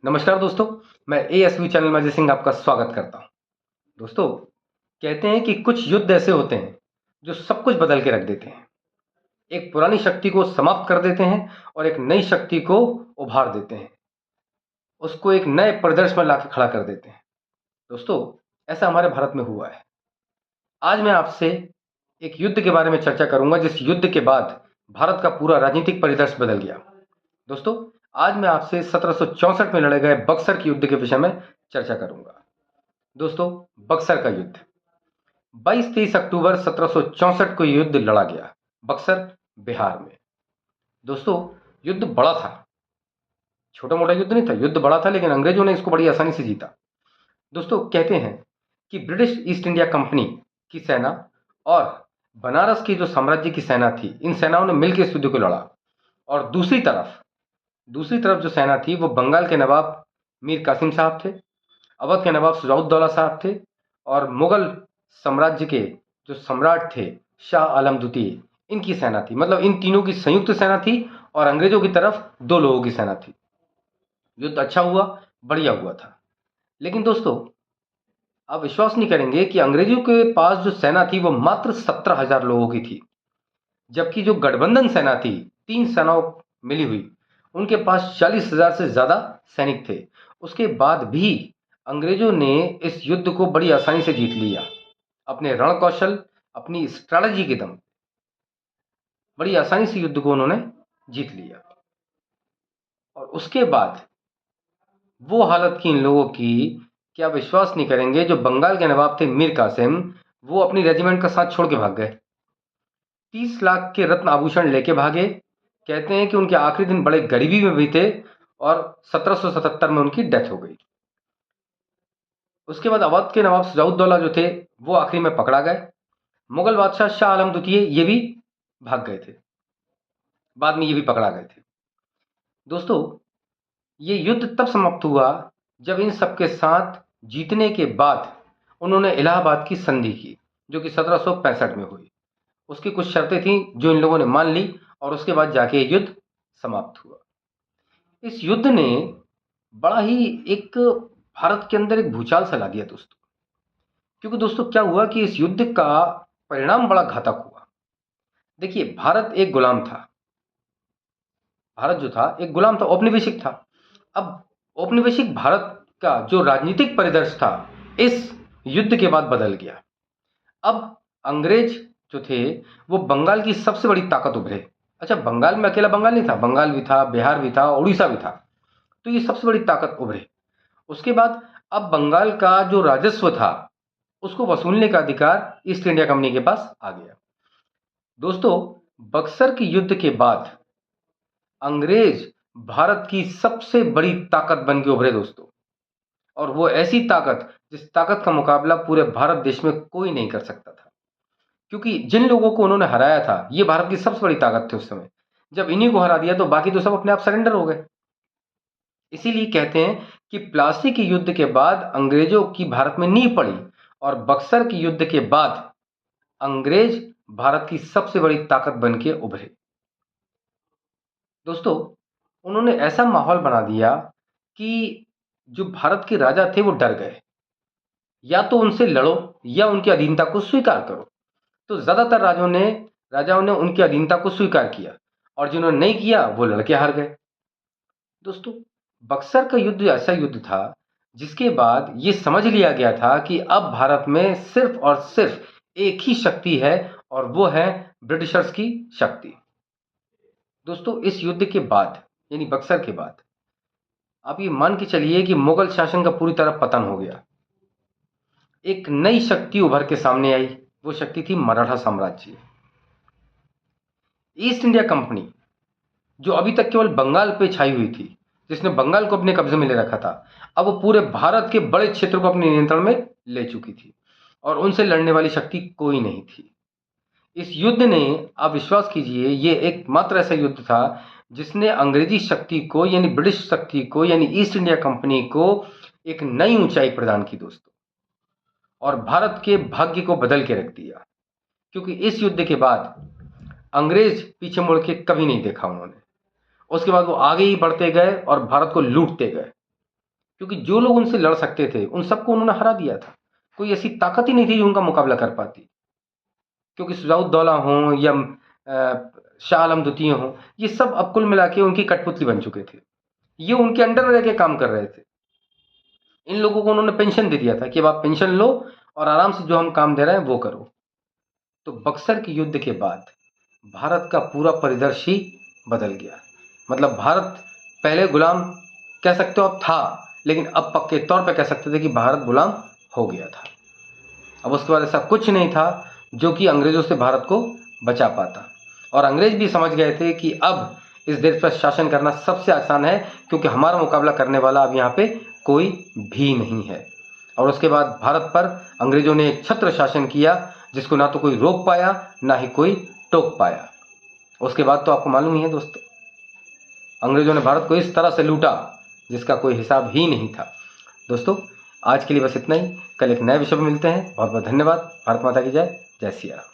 नमस्कार दोस्तों, मैं एएसवी चैनल में अजय सिंह आपका स्वागत करता हूं। दोस्तों, कहते हैं कि कुछ युद्ध ऐसे होते हैं जो सब कुछ बदल के रख देते हैं। एक पुरानी शक्ति को समाप्त कर देते हैं और एक नई शक्ति को उभार देते हैं। उसको एक नए परिदृश्य में लाके खड़ा कर देते हैं। दोस्तों, ऐसा हमारे भारत में हुआ है। आज मैं आपसे एक युद्ध के बारे में चर्चा करूंगा जिस युद्ध के बाद भारत का पूरा राजनीतिक परिदृश्य बदल गया। दोस्तों, आज मैं आपसे 1764 में लड़े गए बक्सर के युद्ध के विषय में चर्चा करूंगा। दोस्तों, बक्सर का युद्ध 22-23 अक्टूबर 1764 को युद्ध लड़ा गया बक्सर, बिहार में। दोस्तों, युद्ध बड़ा था, छोटा मोटा युद्ध नहीं था, युद्ध बड़ा था, लेकिन अंग्रेजों ने इसको बड़ी आसानी से जीता। दोस्तों, कहते हैं कि ब्रिटिश ईस्ट इंडिया कंपनी की सेना और बनारस की जो साम्राज्य की सेना थी, इन सेनाओं ने मिलकर इस युद्ध को लड़ा। और दूसरी तरफ जो सेना थी वो बंगाल के नवाब मीर कासिम साहब थे, अवध के नवाब सुजाउद्दौला साहब थे, और मुगल साम्राज्य के जो सम्राट थे शाह आलम द्वितीय, इनकी सेना थी। मतलब इन तीनों की संयुक्त सेना थी और अंग्रेजों की तरफ 2 लोगों की सेना थी। युद्ध अच्छा हुआ, बढ़िया हुआ था। लेकिन दोस्तों, आप विश्वास नहीं करेंगे कि अंग्रेजों के पास जो सेना थी वो मात्र 17,000 लोगों की थी, जबकि जो गठबंधन सेना थी, 3 सेनाओं मिली हुई, उनके पास 40,000 से ज्यादा सैनिक थे। उसके बाद भी अंग्रेजों ने इस युद्ध को बड़ी आसानी से जीत लिया। अपने रण कौशल, अपनी स्ट्रैटेजी के दम बड़ी आसानी से युद्ध को उन्होंने जीत लिया। और उसके बाद वो हालत की इन लोगों की कि आप विश्वास नहीं करेंगे, जो बंगाल के नवाब थे मीर कासिम, वो अपनी रेजिमेंट का साथ छोड़ के भाग गए। 30 लाख के रत्न आभूषण लेके भागे। कहते हैं कि उनके आखिरी दिन बड़े गरीबी में बीते और 1777 में उनकी डेथ हो गई। उसके बाद अवध के नवाब सुजाउद्दौला जो थे वो आखिरी में पकड़ा गए। मुगल बादशाह शाह आलम द्वितीय ये भी भाग गए थे, बाद में ये भी पकड़ा गए थे। दोस्तों, ये युद्ध तब समाप्त हुआ जब इन सबके साथ जीतने के बाद उन्होंने इलाहाबाद की संधि की, जो कि 1765 में हुई। उसकी कुछ शर्तें थीं जो इन लोगों ने मान ली और उसके बाद जाके ये युद्ध समाप्त हुआ। इस युद्ध ने बड़ा ही एक भारत के अंदर एक भूचाल सा ला दिया दोस्तों। क्योंकि दोस्तों, क्या हुआ कि इस युद्ध का परिणाम बड़ा घातक हुआ। देखिए, भारत जो था एक गुलाम था, औपनिवेशिक था। अब औपनिवेशिक भारत का जो राजनीतिक परिदृश्य था इस युद्ध के बाद बदल गया। अब अंग्रेज जो थे वो बंगाल की सबसे बड़ी ताकत उभरे। अच्छा, बंगाल में अकेला बंगाल नहीं था, बंगाल भी था, बिहार भी था, उड़ीसा भी था। तो ये सबसे बड़ी ताकत उभरे। उसके बाद अब बंगाल का जो राजस्व था उसको वसूलने का अधिकार ईस्ट इंडिया कंपनी के पास आ गया। दोस्तों, बक्सर के युद्ध के बाद अंग्रेज भारत की सबसे बड़ी ताकत बन के उभरे दोस्तों। और वो ऐसी ताकत जिस ताकत का मुकाबला पूरे भारत देश में कोई नहीं कर सकता था। क्योंकि जिन लोगों को उन्होंने हराया था ये भारत की सबसे बड़ी ताकत थी उस समय। जब इन्हीं को हरा दिया तो बाकी तो सब अपने आप सरेंडर हो गए। इसीलिए कहते हैं कि प्लासी के युद्ध के बाद अंग्रेजों की भारत में नींव पड़ी और बक्सर के युद्ध के बाद अंग्रेज भारत की सबसे बड़ी ताकत बन के उभरे। दोस्तों, उन्होंने ऐसा माहौल बना दिया कि जो भारत के राजा थे वो डर गए। या तो उनसे लड़ो या उनकी अधीनता को स्वीकार करो। तो ज्यादातर राजाओं ने उनकी अधीनता को स्वीकार किया और जिन्होंने नहीं किया वो लड़के हार गए। दोस्तों, बक्सर का युद्ध ऐसा युद्ध था जिसके बाद ये समझ लिया गया था कि अब भारत में सिर्फ और सिर्फ एक ही शक्ति है और वो है ब्रिटिशर्स की शक्ति। दोस्तों, इस युद्ध के बाद यानी बक्सर के बाद आप ये मान के चलिए कि मुगल शासन का पूरी तरह पतन हो गया। एक नई शक्ति उभर के सामने आई। वो शक्ति थी मराठा साम्राज्य। ईस्ट इंडिया कंपनी जो अभी तक केवल बंगाल पे छाई हुई थी, जिसने बंगाल को अपने कब्जे में ले रखा था, अब वो पूरे भारत के बड़े क्षेत्र को अपने नियंत्रण में ले चुकी थी और उनसे लड़ने वाली शक्ति कोई नहीं थी। इस युद्ध ने, आप विश्वास कीजिए, ये एकमात्र ऐसा युद्ध था जिसने अंग्रेजी शक्ति को यानी ब्रिटिश शक्ति को यानी ईस्ट इंडिया कंपनी को एक नई ऊंचाई प्रदान की दोस्तों, और भारत के भाग्य को बदल के रख दिया। क्योंकि इस युद्ध के बाद अंग्रेज पीछे मुड़ के कभी नहीं देखा उन्होंने। उसके बाद वो आगे ही बढ़ते गए और भारत को लूटते गए। क्योंकि जो लोग उनसे लड़ सकते थे उन सबको उन्होंने हरा दिया था। कोई ऐसी ताकत ही नहीं थी जो उनका मुकाबला कर पाती। क्योंकि शुजाउद्दौला हों या शाह आलम द्वितीय हों, ये सब अब कुल मिला के उनकी कठपुतली बन चुके थे। ये उनके अंडर में रह के काम कर रहे थे। इन लोगों को उन्होंने पेंशन दे दिया था कि अब आप पेंशन लो और आराम से जो हम काम दे रहे हैं वो करो। तो बक्सर के युद्ध के बाद भारत का पूरा परिदृश्य ही बदल गया। मतलब भारत पहले गुलाम कह सकते हो अब था, लेकिन अब पक्के तौर पे कह सकते थे कि भारत गुलाम हो गया था। अब उसके बाद ऐसा कुछ नहीं था जो कि अंग्रेज़ों से भारत को बचा पाता। और अंग्रेज़ भी समझ गए थे कि अब इस देश पर शासन करना सबसे आसान है, क्योंकि हमारा मुकाबला करने वाला अब यहाँ पे कोई भी नहीं है। और उसके बाद भारत पर अंग्रेज़ों ने एक छत्र शासन किया जिसको ना तो कोई रोक पाया ना ही कोई टोक पाया। उसके बाद तो आपको मालूम ही है दोस्तों, अंग्रेज़ों ने भारत को इस तरह से लूटा जिसका कोई हिसाब ही नहीं था। दोस्तों, आज के लिए बस इतना ही। कल एक नए विषय पर मिलते हैं। बहुत बहुत धन्यवाद। भारत माता की जय। जय सिया राम।